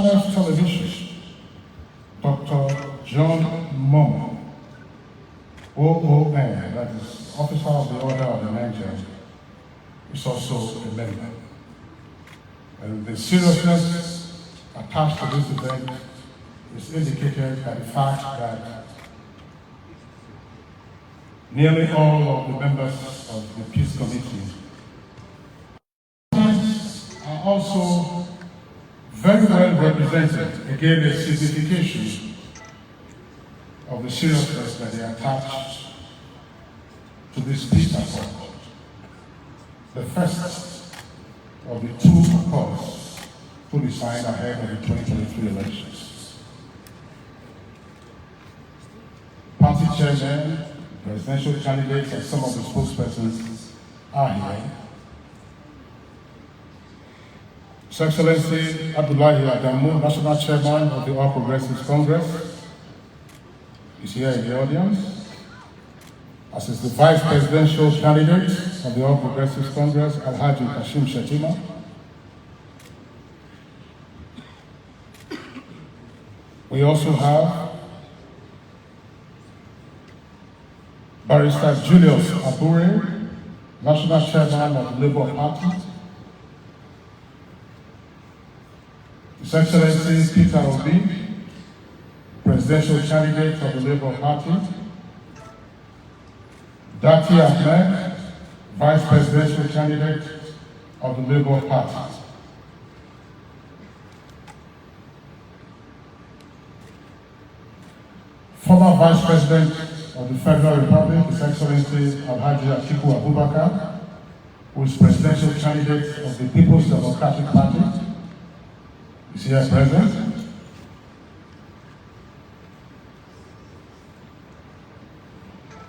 Channels Television, Dr. John Momo, OON, that is Officer of the Order of the Niger, is also a member. And the seriousness attached to this event is indicated by the fact that nearly all of the members of the Peace Committee are also very well represented. Again, a signification of the seriousness that they attach to this peace accord, the first of the two accords to be signed ahead of the 2023 elections. Party chairmen, presidential candidates, and some of the spokespersons are here. His Excellency Abdullahi Adamu, National Chairman of the All Progressives Congress, is here in the audience, as is the Vice Presidential candidate of the All Progressives Congress, Alhaji Kashim Shettima. We also have Barrister Julius Abure, National Chairman of the Labour Party. His Excellency Peter Obi, Presidential candidate of the Labour Party. Dati Ahmed, Vice Presidential candidate of the Labour Party. Former Vice President of the Federal Republic, His Excellency Alhaji Atiku Abubakar, who is Presidential candidate of the People's Democratic Party, is here present.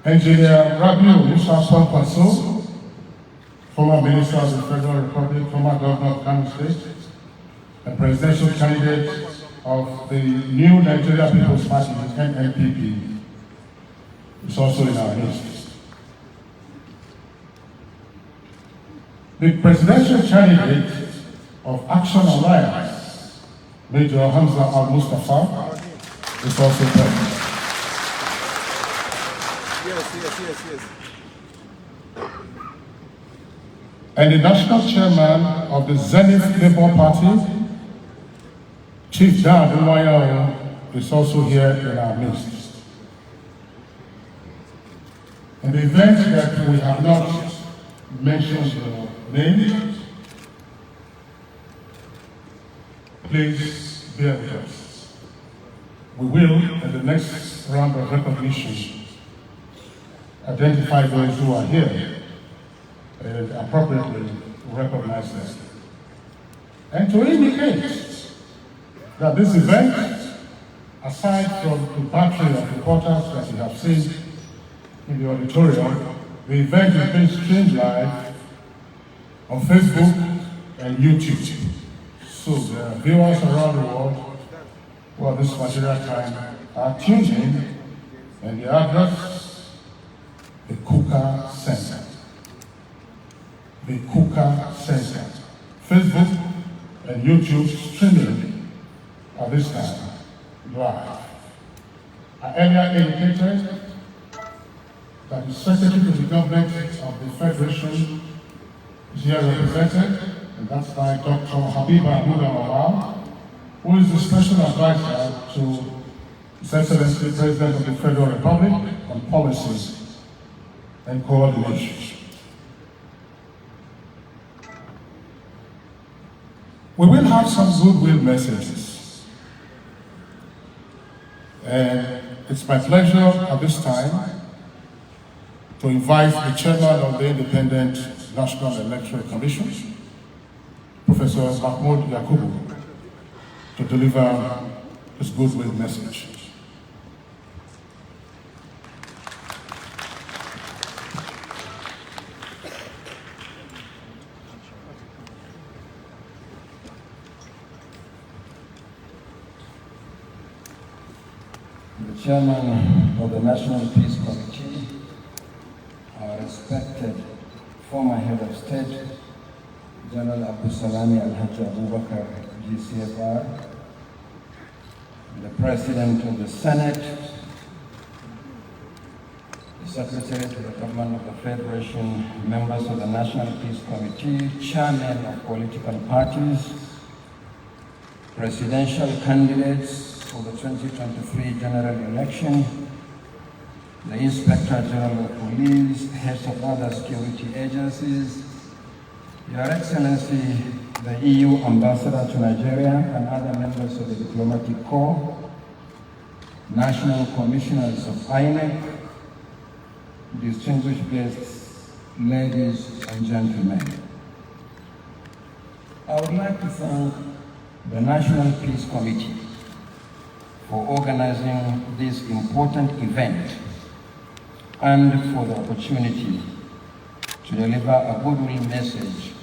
Engineer Rabiu Musa Kwaso, former Minister of the Federal Republic, former Governor of Kano State, and Presidential candidate of the new Nigeria People's Party, NNPP, is also in our midst. The Presidential candidate of Action Alliance, Major Hamza Al-Mustafa, is also present. Yes. And the National Chairman of the Zenith Labour Party, Chief Dan Umayo, is also here in our midst. In the event that we have not mentioned your name, please bear with us. We will, in the next round of recognition, identify those who are here and appropriately recognize them. And to indicate that this event, aside from the battery of reporters that you have seen in the auditorium, the event is being streamed live on Facebook and YouTube. So there are viewers around the world who at this particular time are tuned in, and the address, the Kuka Center. The Kuka Center. Facebook and YouTube streaming at this time, live. I earlier indicated that the Secretary to the Government of the Federation is here represented, and that's by Dr. Habiba Muda, who is the Special Advisor to His Excellency the President of the Federal Republic on policies and coordination. We will have some goodwill messages. And it's my pleasure at this time to invite the Chairman of the Independent National Electoral Commission, Professor Mahmoud Yakubu, to deliver his goodwill message. The Chairman of the National Peace Committee, our respected former Head of State, General Abdul Salami Alhaji Abubakar, GCFR, the President of the Senate, the Secretary to the Government of the Federation, members of the National Peace Committee, chairmen of political parties, presidential candidates for the 2023 general election, the Inspector General of Police, heads of other security agencies, Your Excellency, the EU Ambassador to Nigeria and other members of the Diplomatic Corps, National Commissioners of INEC, distinguished guests, ladies and gentlemen. I would like to thank the National Peace Committee for organizing this important event and for the opportunity to deliver a goodwill message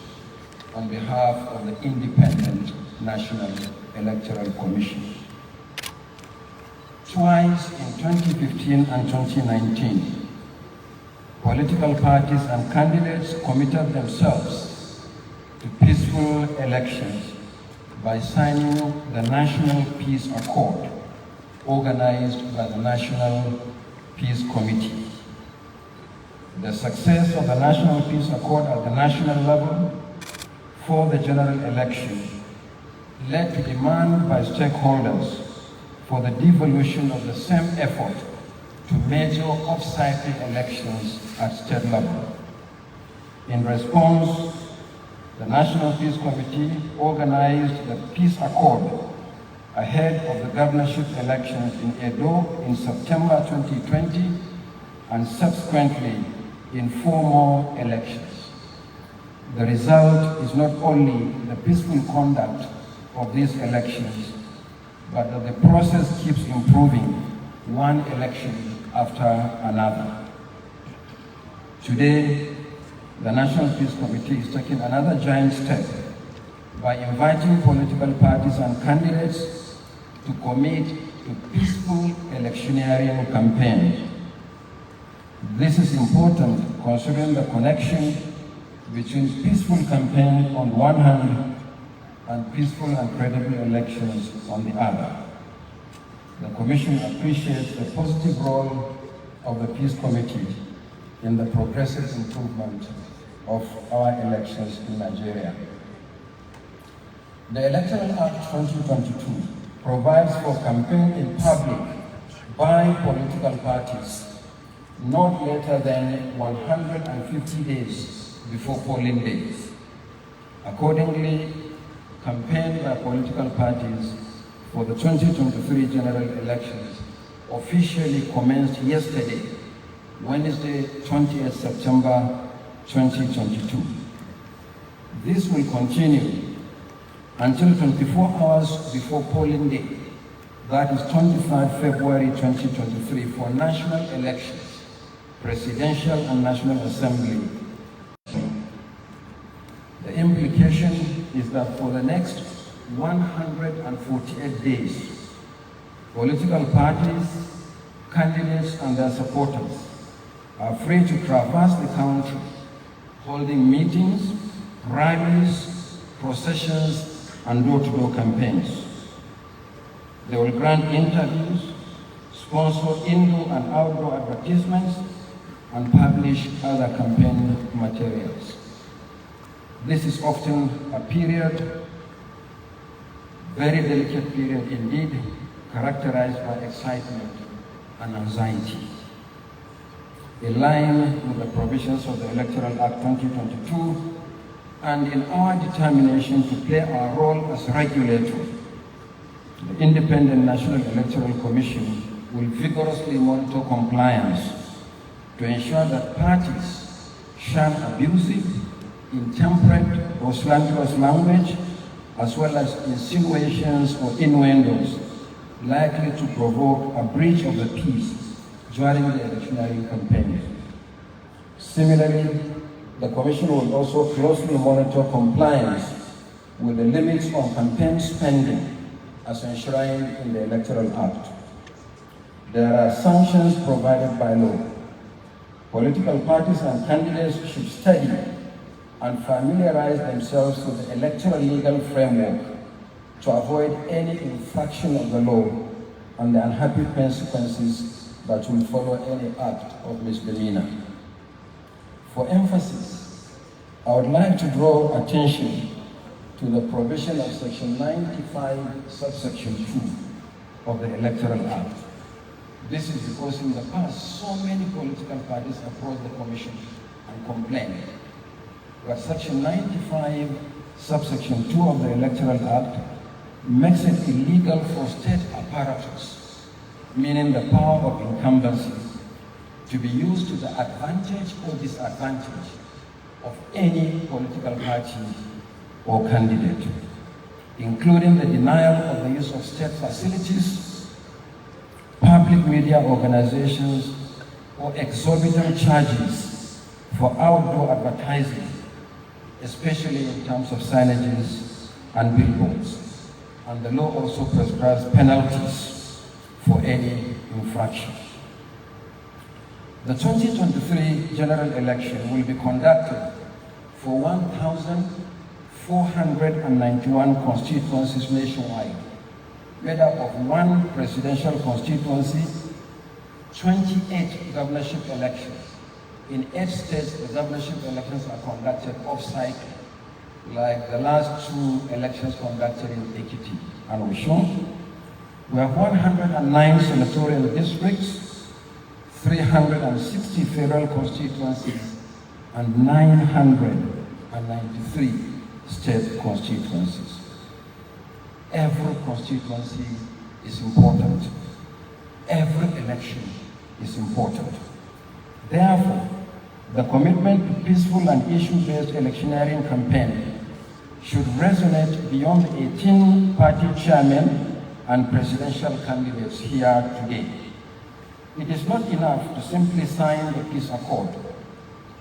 on behalf of the Independent National Electoral Commission. Twice in 2015 and 2019, political parties and candidates committed themselves to peaceful elections by signing the National Peace Accord organized by the National Peace Committee. The success of the National Peace Accord at the national level for the general election led to demand by stakeholders for the devolution of the same effort to major off-cycle elections at state level. In response, the National Peace Committee organized the Peace Accord ahead of the governorship elections in Edo in September 2020 and subsequently in 4 more elections. The result is not only the peaceful conduct of these elections, but that the process keeps improving one election after another. Today, the National Peace Committee is taking another giant step by inviting political parties and candidates to commit to peaceful electioneering campaigns. This is important considering the connection between peaceful campaign on one hand and peaceful and credible elections on the other. The Commission appreciates the positive role of the Peace Committee in the progressive improvement of our elections in Nigeria. The Electoral Act 2022 provides for campaign in public by political parties not later than 150 days before polling days. Accordingly, campaign by political parties for the 2023 general elections officially commenced yesterday, Wednesday, 20th September 2022. This will continue until 24 hours before polling day, that is 23rd February 2023, for national elections, presidential and national assembly. The implication is that for the next 148 days, political parties, candidates and their supporters are free to traverse the country, holding meetings, rallies, processions, and door-to-door campaigns. They will grant interviews, sponsor indoor and outdoor advertisements, and publish other campaign materials. This is often a period, very delicate period indeed, characterized by excitement and anxiety. In line with the provisions of the Electoral Act 2022, and in our determination to play our role as regulator, the Independent National Electoral Commission will vigorously monitor compliance to ensure that parties shun abusive, intemperate or slanderous language, as well as insinuations or innuendos likely to provoke a breach of the peace during the electioneering campaign. Similarly, the Commission will also closely monitor compliance with the limits on campaign spending as enshrined in the Electoral Act. There are sanctions provided by law. Political parties and candidates should study and familiarize themselves with the electoral legal framework to avoid any infraction of the law and the unhappy consequences that will follow any act of misdemeanor. For emphasis, I would like to draw attention to the provision of Section 95, subsection 2 of the Electoral Act. This is because in the past, so many political parties approached the Commission and complained. But Section 95, subsection 2 of the Electoral Act makes it illegal for state apparatus, meaning the power of incumbency, to be used to the advantage or disadvantage of any political party or candidate, including the denial of the use of state facilities, public media organizations, or exorbitant charges for outdoor advertising, especially in terms of signages and billboards. And the law also prescribes penalties for any infraction. The 2023 general election will be conducted for 1,491 constituencies nationwide, made up of 1 presidential constituency, 28 governorship elections. In 8 states, the governorship elections are conducted off-cycle, like the last 2 elections conducted in Ekiti and Oshun. We have 109 senatorial districts, 360 federal constituencies, and 993 state constituencies. Every constituency is important. Every election is important. Therefore, the commitment to peaceful and issue-based electioneering campaign should resonate beyond 18 party chairmen and presidential candidates here today. It is not enough to simply sign the peace accord.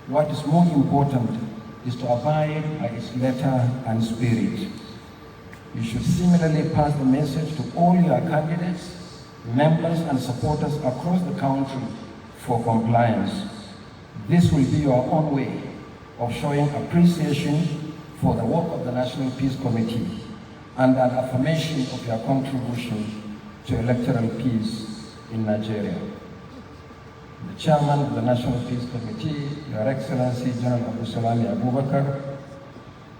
What is more important is to abide by its letter and spirit. You should similarly pass the message to all your candidates, members, and supporters across the country for compliance. This will be your own way of showing appreciation for the work of the National Peace Committee and an affirmation of your contribution to electoral peace in Nigeria. The Chairman of the National Peace Committee, Your Excellency General Abu Salami Abubakar,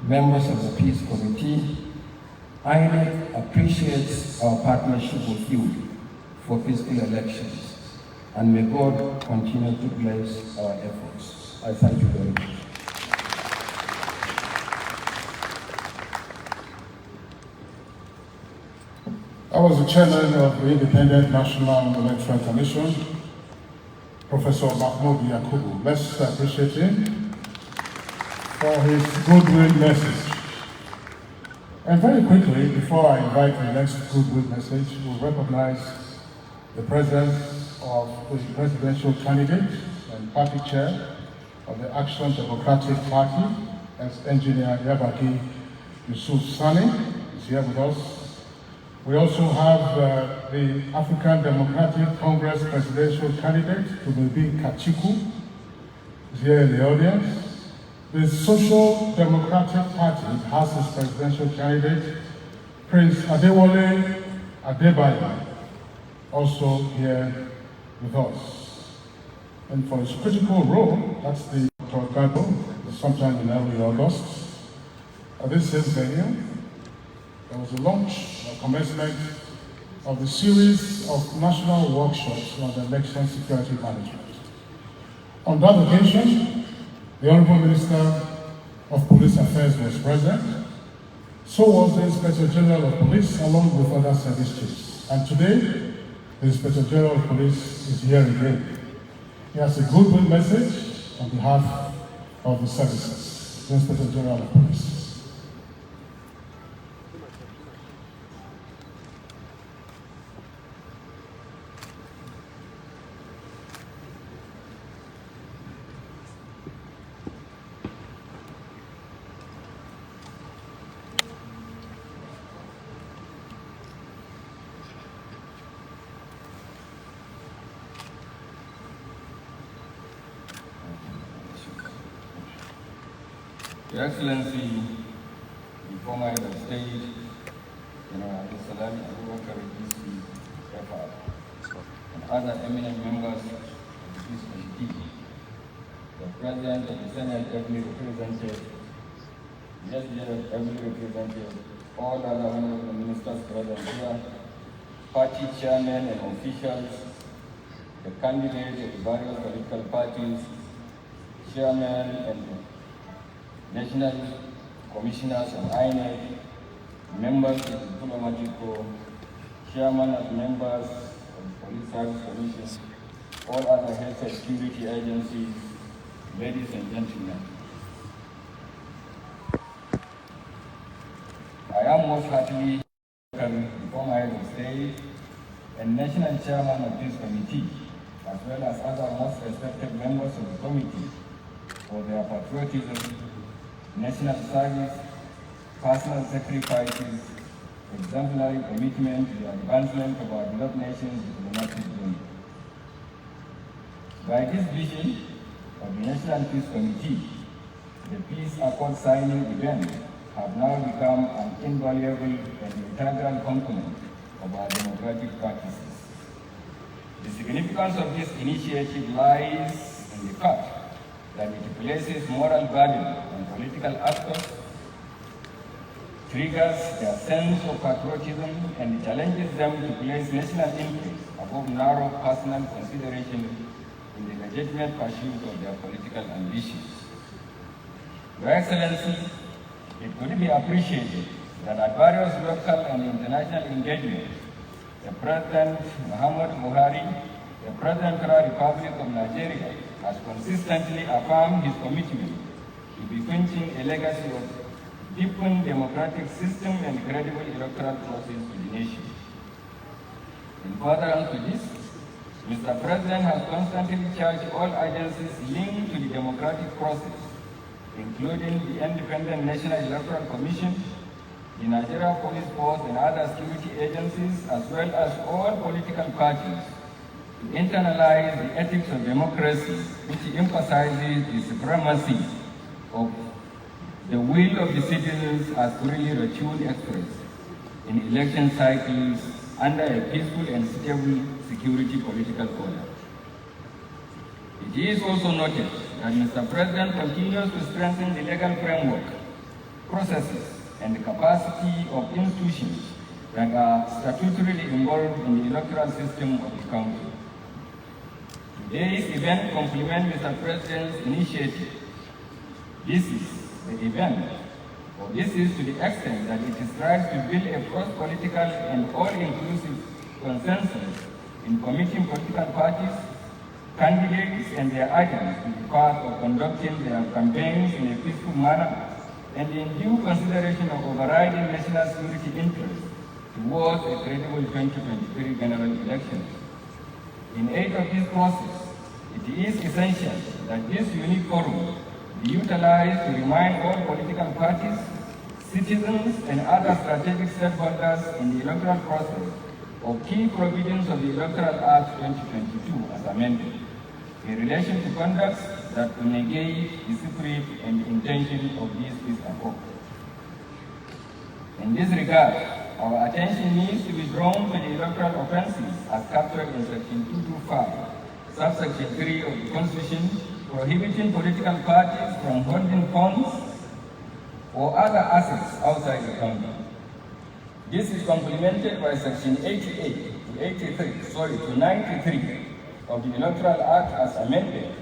members of the Peace Committee, INEC appreciates our partnership with you for peaceful elections, and may God continue to bless our efforts. I thank you very much. I was the chairman of the Independent National Electoral Commission, Professor Mahmoud Yakubu. Let's appreciate him for his goodwill message. And very quickly, before I invite the next goodwill message, we'll recognize the presence of the presidential candidate and party chair of the Action Democratic Party, as Engineer Yabaki Yusuf Sani is here with us. We also have the African Democratic Congress presidential candidate, Tumebi Kachiku, is here in the audience. The Social Democratic Party has its presidential candidate, Prince Adewale Adebayo, also here with us. And for his critical role, that's the Torgado, sometime in early August. This is venue. There was a launch, a commencement of the series of national workshops on the election security management. On that occasion, the Honorable Minister of Police Affairs was present. So was the Inspector General of Police, along with other service chiefs. And today, the Inspector General of Police is here again. He has a goodwill message on behalf of the services. The Inspector General of Police. Your Excellency, before my state, Abu Salami Abubakar, FR, and other eminent members of the Peace Committee. The President of the Senate ably represented, the SDF ably represented, all other honorable ministers present here, party chairmen and officials, the candidates of the various political parties, chairmen and national commissioners of INEC, members of the diplomatic corps, chairman and members of the Police Service Commission, all other heads of security agencies, ladies and gentlemen. I am most heartily welcome before my head of state and national chairman of this committee, as well as other most respected members of the committee, for their patriotism, national service, personal sacrifices, exemplary commitment to the advancement of our beloved nation's diplomatic journey. By this vision of the National Peace Committee, the Peace Accord signing event have now become an invaluable and integral component of our democratic practices. The significance of this initiative lies in the fact that it places moral burden on political actors, triggers their sense of patriotism, and challenges them to place national interest above narrow personal consideration in the legitimate pursuit of their political ambitions. Your Excellency, it could be appreciated that at various local and international engagements, the President Muhammad Buhari, the President of the Republic of Nigeria, has consistently affirmed his commitment to bequeathing a legacy of deepened democratic system and credible electoral process to the nation. In furtherance to this, Mr. President has constantly charged all agencies linked to the democratic process, including the Independent National Electoral Commission, the Nigeria Police Force and other security agencies, as well as all political parties, to internalize the ethics of democracy, which emphasizes the supremacy of the will of the citizens as freely ritually expressed in election cycles under a peaceful and stable security political order. It is also noted that Mr. President continues to strengthen the legal framework, processes, and the capacity of institutions that are statutorily involved in the electoral system of the country. Today's event complements Mr. President's initiative. This is the event, or this is to the extent that it strives to build a cross-political and all-inclusive consensus in committing political parties, candidates, and their agents to the path of conducting their campaigns in a peaceful manner and in due consideration of overriding national security interests towards a credible 2023 general election. In aid of this process, it is essential that this unique forum be utilized to remind all political parties, citizens, and other strategic stakeholders in the electoral process of key provisions of the Electoral Act 2022 as amended, in relation to conduct that will negate the spirit and intention of this peace accord. In this regard, our attention needs to be drawn to the electoral offenses as captured in Section 225, subsection 3 of the Constitution, prohibiting political parties from holding funds or other assets outside the country. This is complemented by Section 88 to 93 of the Electoral Act as amended,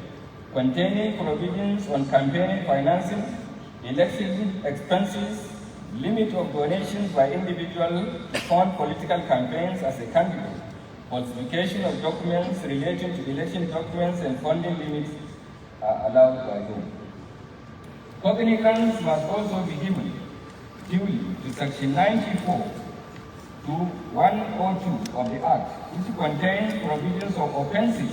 containing provisions on campaign financing, election expenses, limit of donations by individuals to fund political campaigns as a candidate, falsification of documents relating to election documents, and funding limits are allowed by law. Cognizance must also be given duly to Section 94 to 102 of the Act, which contains provisions of offences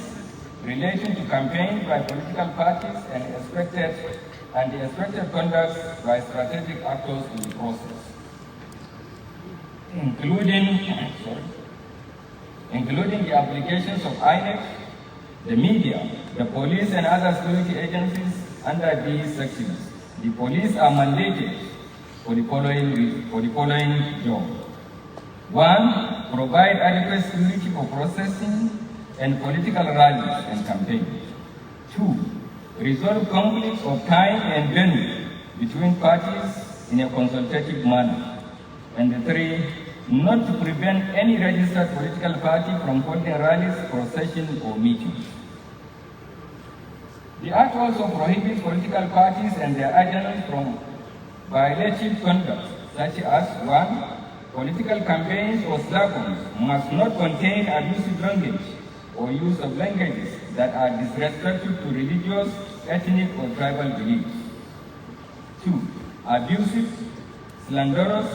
relating to campaigns by political parties and the expected conduct by strategic actors in the process, including the applications of INEC, the media, the police, and other security agencies under these sections. The police are mandated for the following job. 1. provide adequate security for processing and political rallies and campaigns. 2, resolve conflicts of time and venue between parties in a consultative manner. And 3, not to prevent any registered political party from holding rallies, processions, or meetings. The Act also prohibits political parties and their agents from violative conduct, such as 1, political campaigns or slogans must not contain abusive language or use of languages that are disrespectful to religious, ethnic, or tribal beliefs. 2, abusive, slanderous,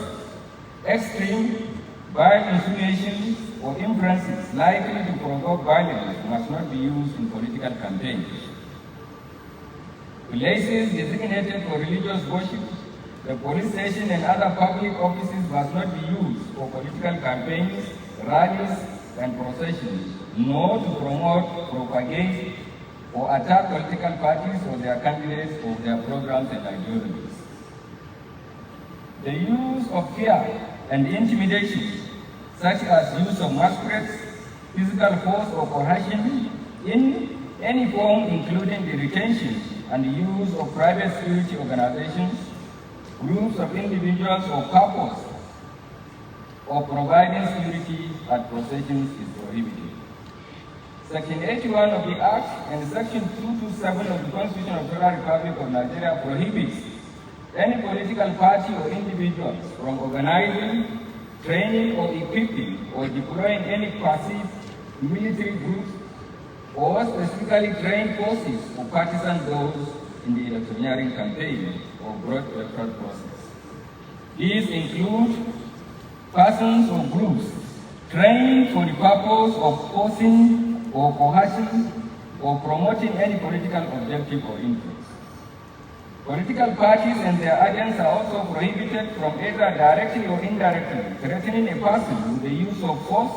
extreme, vile insinuations or inferences likely to provoke violence must not be used in political campaigns. Places designated for religious worship, the police station and other public offices must not be used for political campaigns, rallies, and processions, nor to promote, propagate, or attack political parties or their candidates or their programs and ideologies. The use of fear and intimidation, such as use of masquerades, physical force or coercion in any form, including the retention and use of private security organizations, groups of individuals or couples, or providing security at processions is prohibited. Section 81 of the Act and Section 227 of the Constitution of the Federal Republic of Nigeria prohibits any political party or individuals from organizing, training, or equipping or deploying any passive military groups or specifically trained forces or partisan those in the electioneering campaign or broad electoral process. These include persons or groups trained for the purpose of forcing or coercing or promoting any political objective or interest. Political parties and their agents are also prohibited from either directly or indirectly threatening a person with the use of force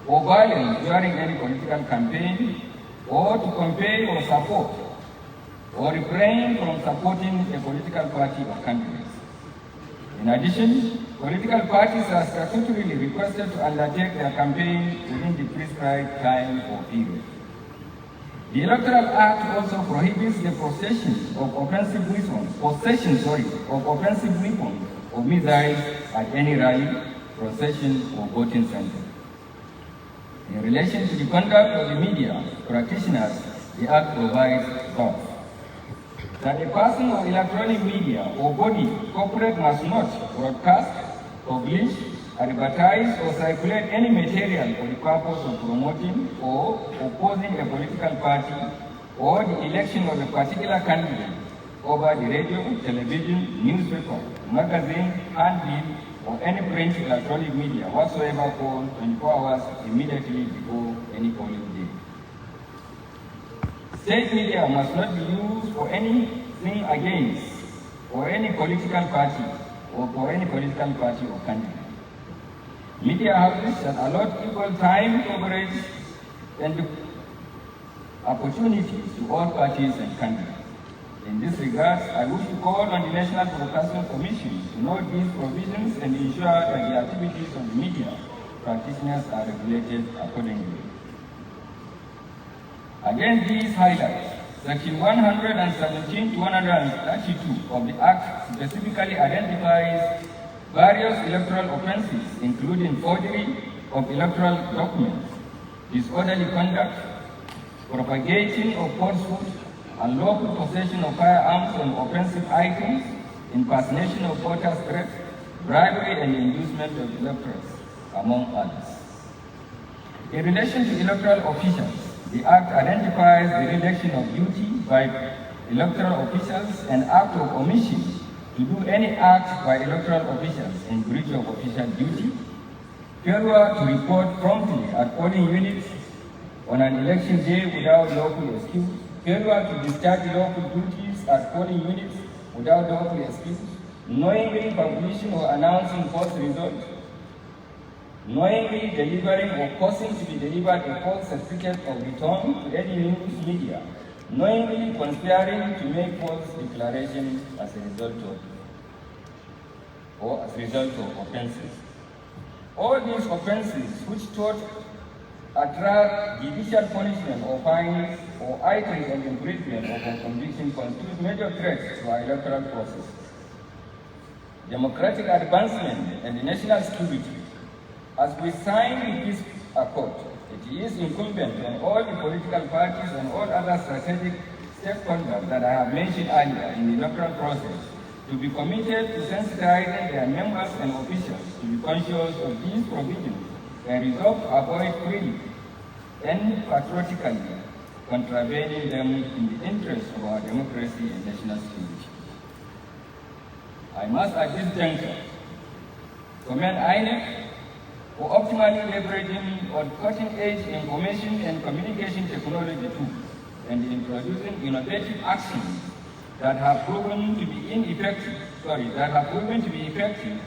or violence during any political campaign, or to campaign or support, or refrain from supporting a political party or candidate. In addition, political parties are statutorily requested to undertake their campaign within the prescribed time or period. The Electoral Act also prohibits the possession of offensive weapons, or missiles at any rally, procession, or voting center. In relation to the conduct of the media practitioners, the Act provides thus: that a person or electronic media or body corporate must not broadcast, publish, advertise, or circulate any material for the purpose of promoting or opposing a political party or the election of a particular candidate over the radio, television, newspaper, magazine, handbill, or any print electronic media whatsoever for 24 hours immediately before any polling day. State media must not be used for anything against or any political party or for any political party or candidate. Media houses shall allot equal time, coverage, and opportunities to all parties and candidates. In this regard, I wish to call on the National Broadcasting Commission to note these provisions and ensure that the activities of the media practitioners are regulated accordingly. Against these highlights, Section 117 to 132 of the Act specifically identifies various electoral offenses, including forgery of electoral documents, disorderly conduct, propagating of falsehood, unlawful possession of firearms and offensive items, impersonation of voters' threats, bribery and inducement of electors, among others. In relation to electoral officials, the Act identifies the reduction of duty by electoral officials and act of omission to do any act by electoral officials in breach of official duty, failure to report promptly at polling units on an election day without lawful excuse, failure to discharge lawful duties at polling units without lawful excuse, knowingly publishing or announcing false results, knowingly delivering or causing to be delivered a false certificate of return to any news media, knowingly conspiring to make false declarations as a result of offenses. All these offenses which taught attract judicial punishment or fines or items of imprisonment or for conviction constitute major threats to our electoral process. Democratic advancement and national security. As we sign the peace accord, it is incumbent on all the political parties and all other strategic stakeholders that I have mentioned earlier in the electoral process to be committed to sensitizing their members and officials to be conscious of these provisions and resolve to avoid freely and patriotically contravening them in the interest of our democracy and national security. I must at this juncture commend INEC for optimally leveraging on cutting-edge information and communication technology tools and introducing innovative actions that have proven to be effective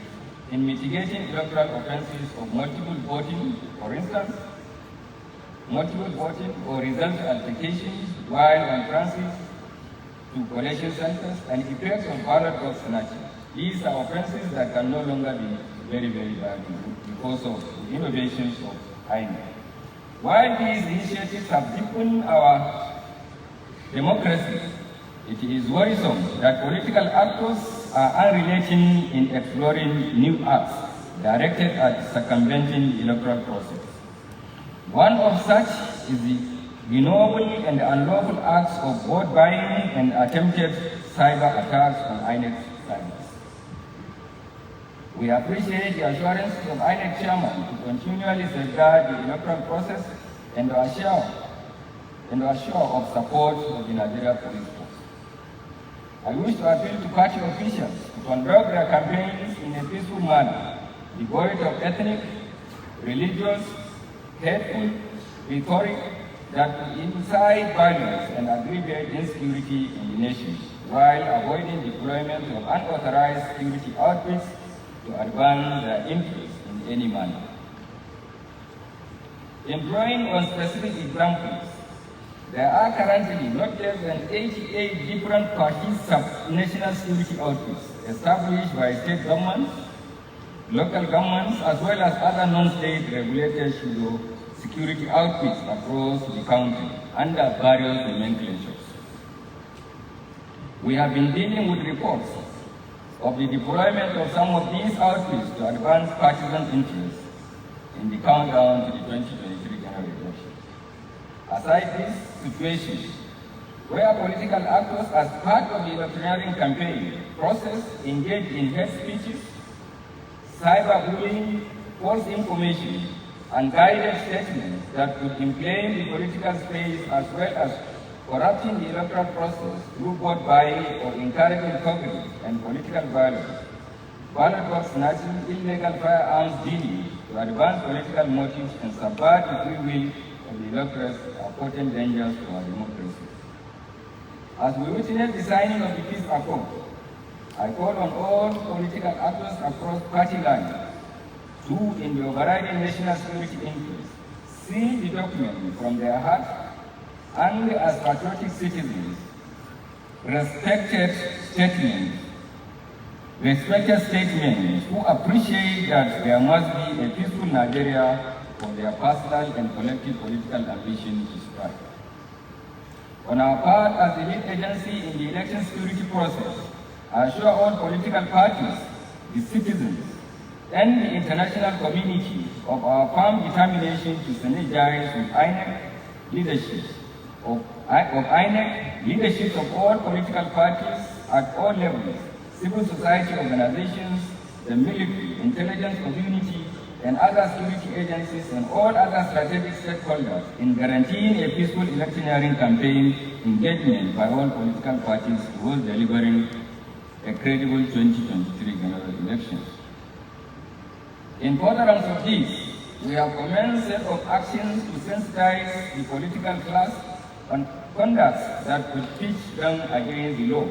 in mitigating electoral offenses of multiple voting, for instance, multiple voting or result altercations while on transit to collection centers and effects of ballot box snatching. These are offenses that can no longer be very valuable because of the innovations of INEC. While these initiatives have deepened our democracy, it is worrisome that political actors are unrelenting in exploring new acts directed at circumventing the electoral process. One of such is the ignoble and unlawful acts of vote buying and attempted cyber attacks on INEC servers. We appreciate the assurance of INEC Chairman to continually safeguard the electoral process and to assure of support of the Nigeria Police Force. I wish to appeal to party officials to conduct their campaigns in a peaceful manner, devoid of ethnic, religious, hateful rhetoric that could incite violence and aggravate insecurity in the nation, while avoiding deployment of unauthorized security outfits to advance their interests in any manner. Employing on specific examples, there are currently not less than 88 different party sub-national security outfits established by state governments, local governments, as well as other non-state regulated security outfits across the country under various nomenclatures. We have been dealing with reports of the deployment of some of these outfits to advance partisan interests in the countdown to the 2023 general election. Aside this situation, where political actors as part of the electioneering campaign process engage in hate speeches, cyberbullying, false information, and guided statements that could inflame the political space as well as corrupting the electoral process through vote buying or encouraging coverage and political violence, ballot box snatching, illegal firearms dealing to advance political motives and subvert the free will of the electors are potent dangers to our democracy. As we witness the signing of the peace accord, I call on all political actors across party lines to, in the overriding national security interest, see the document from their heart and as patriotic citizens, respected statements who appreciate that there must be a peaceful Nigeria for their personal and collective political ambition to strive. On our part as the lead agency in the election security process, I assure all political parties, the citizens, and the international community of our firm determination to synergize with INEC leadership leaderships of all political parties at all levels, civil society organizations, the military, intelligence community, and other security agencies and all other strategic stakeholders in guaranteeing a peaceful electioneering campaign engagement by all political parties towards delivering a credible 2023 general elections. In furtherance of this, we have commenced a set of actions to sensitize the political class on conducts that could pitch them against the law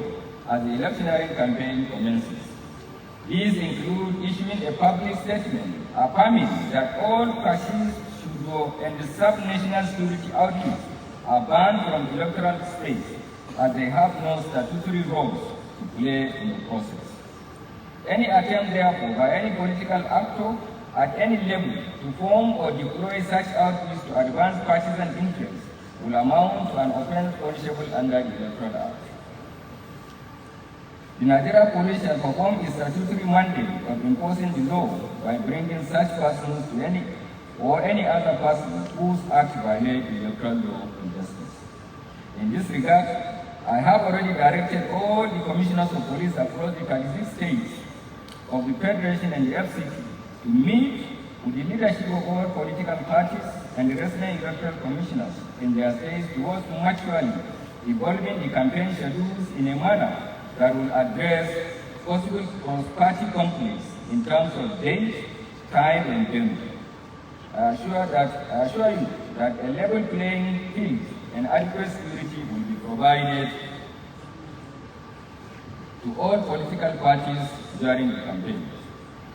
as the electioneering campaign commences. These include issuing a public statement affirming that all parties and the sub-national security outfits are banned from the electoral space as they have no statutory roles to play in the process. Any attempt, therefore, by any political actor at any level to form or deploy such outfits to advance partisan interests will amount to an offense punishable under the Electoral Act. The Nigeria Police shall perform its statutory mandate of enforcing the law by bringing such persons to any other person whose acts violate the electoral law and justice. In this regard, I have already directed all the commissioners of police across the 36 states of the Federation and the FCT to meet with the leadership of all political parties and the resident electoral commissioners in their states towards mutually evolving the campaign schedules in a manner that will address possible cross-party conflicts in terms of date, time, and venue. I assure you that a level playing field and adequate security will be provided to all political parties during the campaign.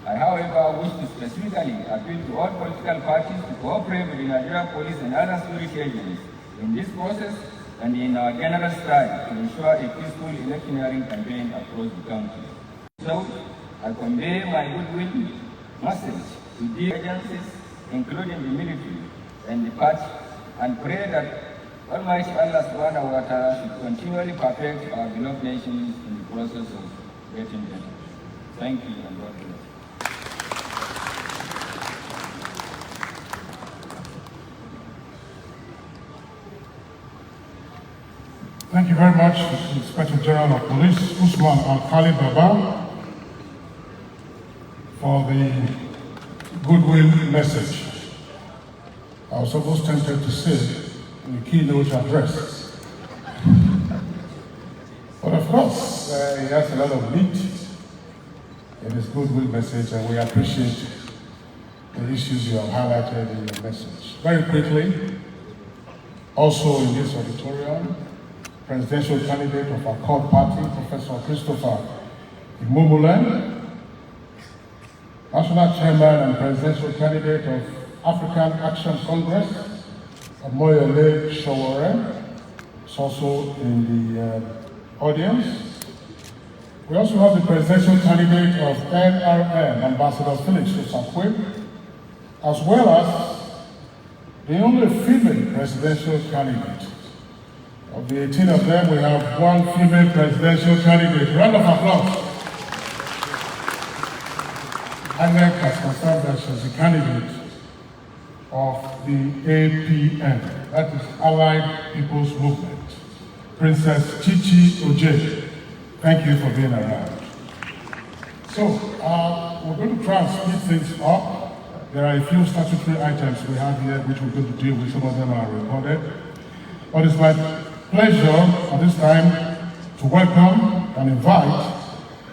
I, however, wish to specifically appeal to all political parties to cooperate with the Nigeria Police and other security agents in this process and in our general strive to ensure a peaceful electioneering campaign across the country. So, I convey my goodwill message to these agencies, including the military and the party, and pray that Almighty Allah subhanahu wa ta'ala should continually perfect our beloved nations in the process of getting better. Thank you and God bless. Thank you very much, Inspector General of Police Usman Al-Khali Baba, for the goodwill message. I was almost tempted to say in the keynote address. But of course, he has a lot of meat in his goodwill message, and we appreciate the issues you have highlighted in your message. Very quickly, also in this auditorium, presidential candidate of our core party, Professor Christopher Imumulen, national chairman and presidential candidate of African Action Congress, Moyole Showore, is also in the audience. We also have the presidential candidate of NRM, Ambassador Felix Osakwe, as well as the only female presidential candidate. Of the 18 of them, we have one female presidential candidate. Round of applause. INEC has confirmed that she's the candidate of the APM, that is Allied People's Movement. Princess Chichi Oje, thank you for being around. So, we're going to try and speed things up. There are a few statutory items we have here which we're going to deal with. Some of them are recorded. But it's my pleasure at this time to welcome and invite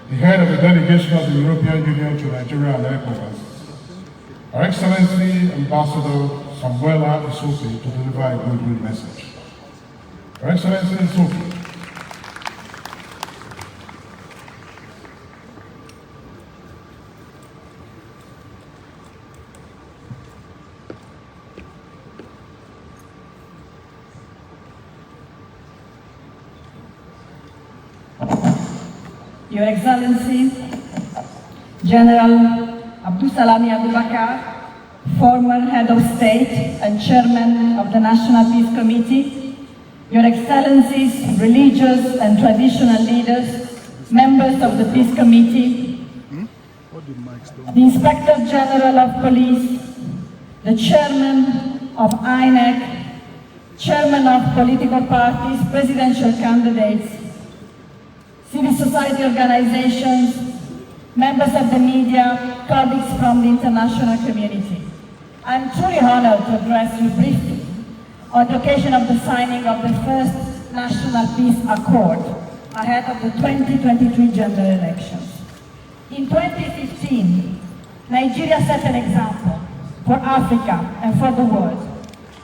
the head of the delegation of the European Union to Nigeria and ECOWAS, Her Excellency Ambassador Samuela Isofi, to deliver a goodwill message. Her Excellency Isofi. Your Excellency, General Abdulsalami Abubakar, former Head of State and Chairman of the National Peace Committee, Your Excellencies, religious and traditional leaders, members of the Peace Committee, the Inspector General of Police, the Chairman of INEC, Chairman of political parties, presidential candidates, civil society organizations, members of the media, colleagues from the international community. I'm truly honored to address you briefly on the occasion of the signing of the first National Peace Accord ahead of the 2023 general elections. In 2015, Nigeria set an example for Africa and for the world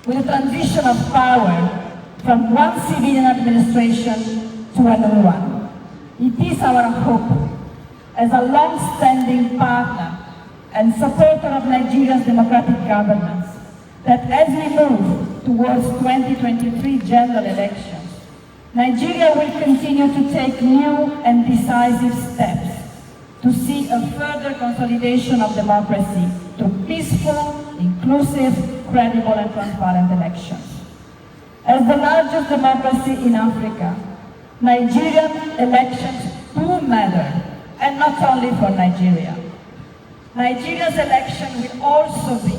with the transition of power from one civilian administration to another one. It is our hope, as a long-standing partner and supporter of Nigeria's democratic governance, that as we move towards 2023 general elections, Nigeria will continue to take new and decisive steps to see a further consolidation of democracy through peaceful, inclusive, credible and transparent elections. As the largest democracy in Africa, Nigerian elections do matter, and not only for Nigeria. Nigeria's election will also be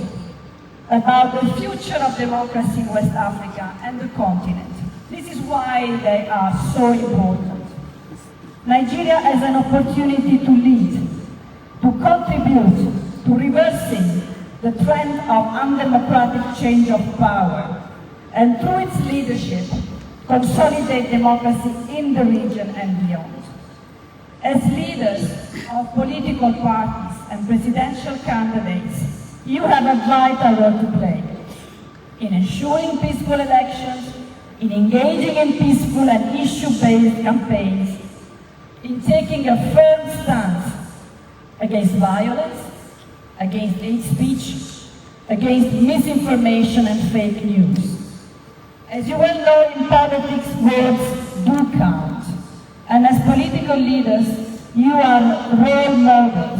about the future of democracy in West Africa and the continent. This is why they are so important. Nigeria has an opportunity to lead, to contribute to reversing the trend of undemocratic change of power, and through its leadership, consolidate democracy in the region and beyond. As leaders of political parties and presidential candidates, you have a vital role to play in ensuring peaceful elections, in engaging in peaceful and issue-based campaigns, in taking a firm stance against violence, against hate speech, against misinformation and fake news. As you well know, in politics, words do count. And as political leaders, you are role models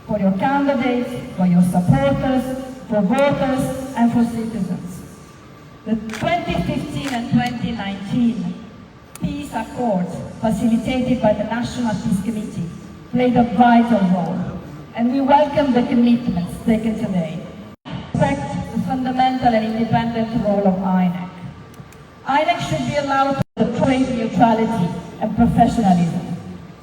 for your candidates, for your supporters, for voters, and for citizens. The 2015 and 2019 peace accords facilitated by the National Peace Committee played a vital role, and we welcome the commitments taken today. Respect the fundamental and independent role of INEC. INEC should be allowed to trade neutrality and professionalism,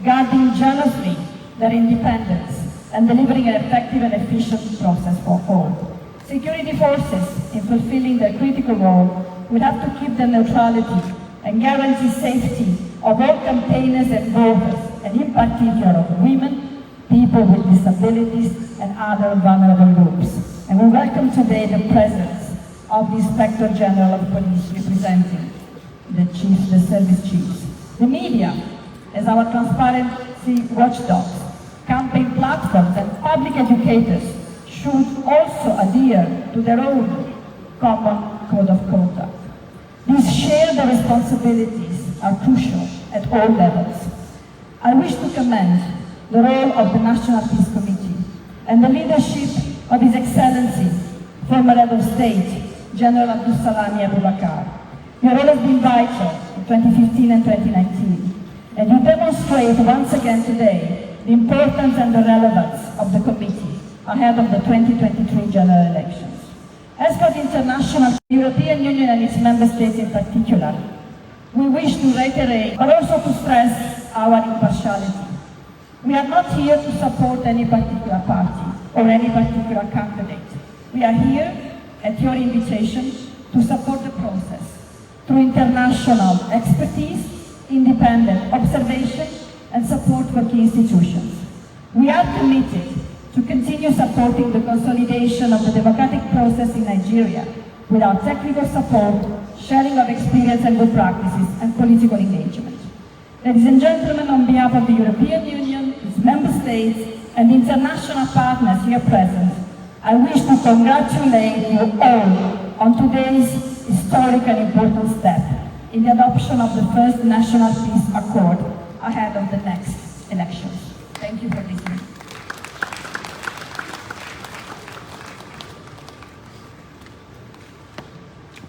guarding jealously their independence and delivering an effective and efficient process for all. Security forces, in fulfilling their critical role, will have to keep their neutrality and guarantee safety of all campaigners and voters, and in particular of women, people with disabilities, and other vulnerable groups. And we welcome today the presence of the Inspector General of Police representing the service chiefs. The media, as our transparency watchdogs, campaign platforms, and public educators should also adhere to their own common code of conduct. These shared responsibilities are crucial at all levels. I wish to commend the role of the National Peace Committee and the leadership of His Excellency, former Head of State, General Abdul Salami Abubakar. Your role has been vital in 2015 and 2019, and you demonstrate once again today the importance and the relevance of the committee ahead of the 2023 general elections. As for the international, European Union and its member states in particular, we wish to reiterate, but also to stress our impartiality. We are not here to support any particular party or any particular candidate. We are here at your invitation to support the process through international expertise, independent observation, and support for key institutions. We are committed to continue supporting the consolidation of the democratic process in Nigeria with our technical support, sharing of experience and good practices, and political engagement. Ladies and gentlemen, on behalf of the European Union, its member states, and international partners here present, I wish to congratulate you all on today's historic and important step in the adoption of the first National Peace Accord ahead of the next elections. Thank you for listening.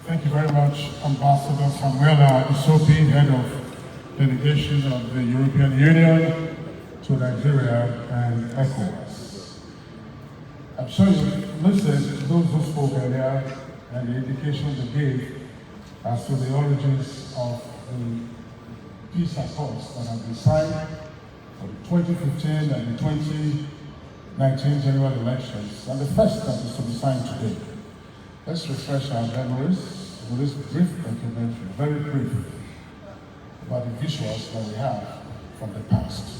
Thank you very much, Ambassador Samuela Isopi, Head of Delegation of the European Union to Nigeria and ECOWAS. I'm sure you listened to those who spoke earlier and the indication they gave as to the origins of the peace accords that have been signed for the 2015 and the 2019 general elections, and the first that is to be signed today. Let's refresh our memories with this brief documentary, very brief, about the visuals that we have from the past.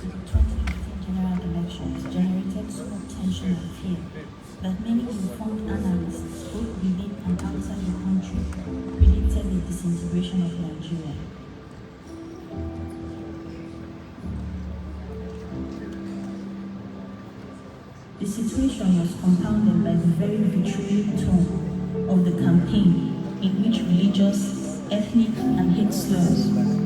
To the 2015 general elections generated so much tension and fear that many informed analysts, both within and outside the country, predicted the disintegration of Nigeria. The situation was compounded by the very vitriolic tone of the campaign, in which religious, ethnic, and hate slurs were